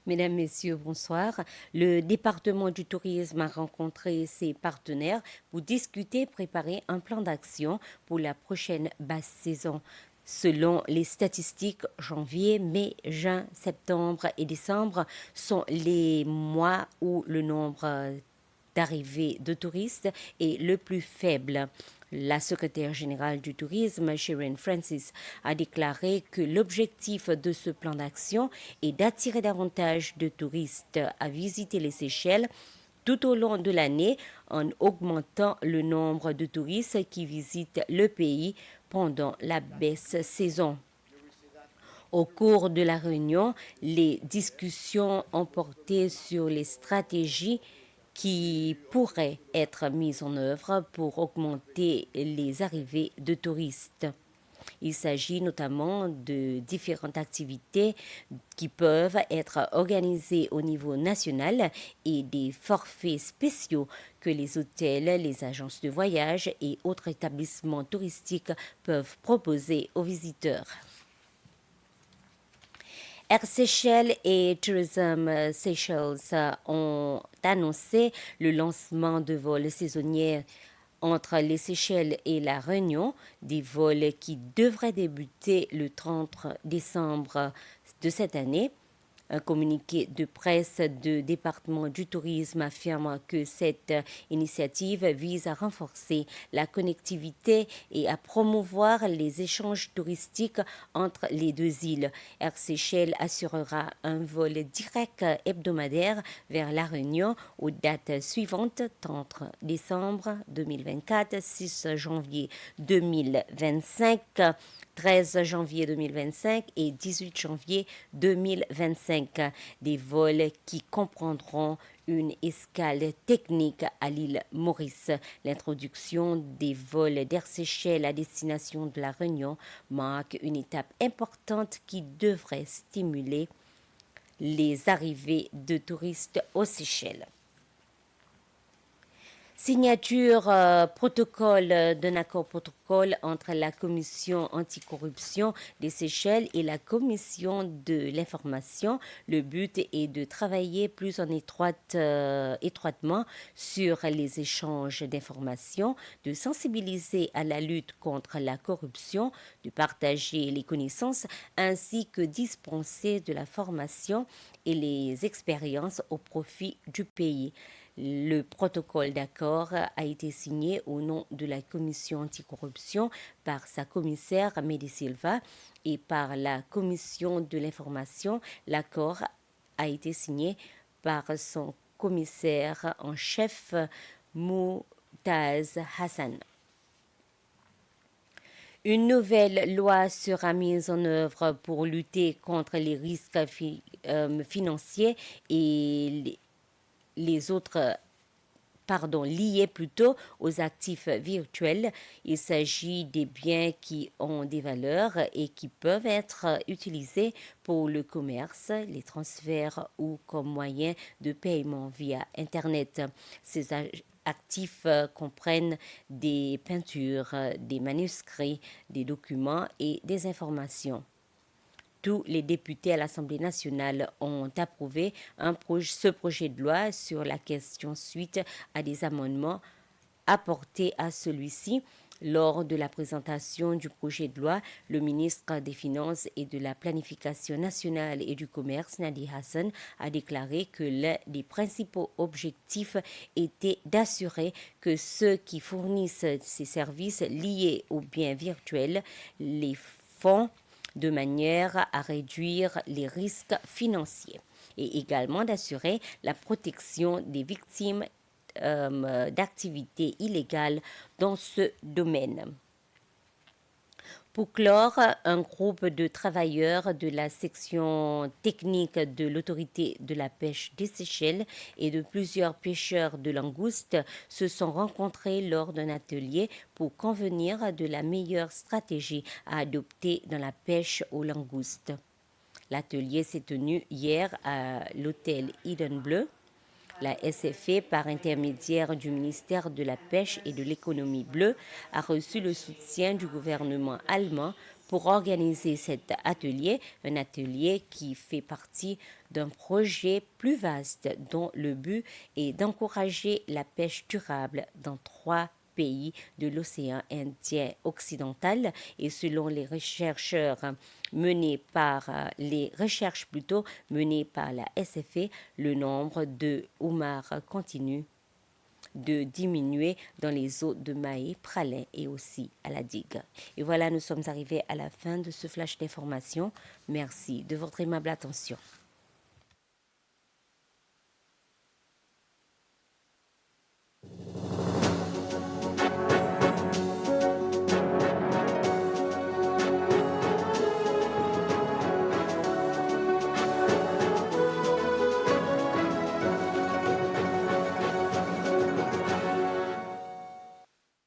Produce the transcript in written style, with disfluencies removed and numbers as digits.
Mesdames, Messieurs, bonsoir. Le département du tourisme a rencontré ses partenaires pour discuter et préparer un plan d'action pour la prochaine basse saison. Selon les statistiques, janvier, mai, juin, septembre et décembre sont les mois où le nombre d'arrivée de touristes est le plus faible. La secrétaire générale du tourisme, Sharon Francis, a déclaré que l'objectif de ce plan d'action est d'attirer davantage de touristes à visiter les Seychelles tout au long de l'année en augmentant le nombre de touristes qui visitent le pays pendant la baisse saison. Au cours de la réunion, les discussions ont porté sur les stratégies qui pourraient être mises en œuvre pour augmenter les arrivées de touristes. Il s'agit notamment de différentes activités qui peuvent être organisées au niveau national et des forfaits spéciaux que les hôtels, les agences de voyage et autres établissements touristiques peuvent proposer aux visiteurs. Air Seychelles et Tourism Seychelles ont annoncé le lancement de vols saisonniers entre les Seychelles et la Réunion, des vols qui devraient débuter le 30 décembre de cette année. Un communiqué de presse du département du tourisme affirme que cette initiative vise à renforcer la connectivité et à promouvoir les échanges touristiques entre les deux îles. Air Seychelles assurera un vol direct hebdomadaire vers La Réunion aux dates suivantes 30 décembre 2024, 6 janvier 2025, 13 janvier 2025 et 18 janvier 2025. Des vols qui comprendront une escale technique à l'île Maurice. L'introduction des vols d'Air Seychelles à destination de la Réunion marque une étape importante qui devrait stimuler les arrivées de touristes aux Seychelles. Signature protocole d'un accord protocole entre la commission anticorruption des Seychelles et la commission de l'information. Le but est de travailler plus en étroitement sur les échanges d'informations, de sensibiliser à la lutte contre la corruption, de partager les connaissances ainsi que dispenser de la formation et les expériences au profit du pays. Le protocole d'accord a été signé au nom de la commission anticorruption par sa commissaire Mehdi Silva et par la commission de l'information. L'accord a été signé par son commissaire en chef Moutaz Hassan. Une nouvelle loi sera mise en œuvre pour lutter contre les risques financiers et les autres liés plutôt aux actifs virtuels. Il s'agit des biens qui ont des valeurs et qui peuvent être utilisés pour le commerce, les transferts ou comme moyen de paiement via Internet. Ces actifs comprennent des peintures, des manuscrits, des documents et des informations. Tous les députés à l'Assemblée nationale ont approuvé ce projet de loi sur la question suite à des amendements apportés à celui-ci. Lors de la présentation du projet de loi, le ministre des Finances et de la Planification nationale et du Commerce, Nadi Hassan, a déclaré que l'un des principaux objectifs était d'assurer que ceux qui fournissent ces services liés aux biens virtuels les font de manière à réduire les risques financiers et également d'assurer la protection des victimes d'activités illégales dans ce domaine. Pour clore, un groupe de travailleurs de la section technique de l'autorité de la pêche des Seychelles et de plusieurs pêcheurs de langoustes se sont rencontrés lors d'un atelier pour convenir de la meilleure stratégie à adopter dans la pêche aux langoustes. L'atelier s'est tenu hier à l'hôtel Eden Bleu. La SFE, par intermédiaire du ministère de la Pêche et de l'économie bleue, a reçu le soutien du gouvernement allemand pour organiser cet atelier, un atelier qui fait partie d'un projet plus vaste dont le but est d'encourager la pêche durable dans 3 pays de l'océan Indien occidental. Et selon les recherches menées par la SFA, le nombre de homards continue de diminuer dans les eaux de Mahé, Pralin et aussi à la digue. Et voilà, nous sommes arrivés à la fin de ce flash d'information. Merci de votre aimable attention.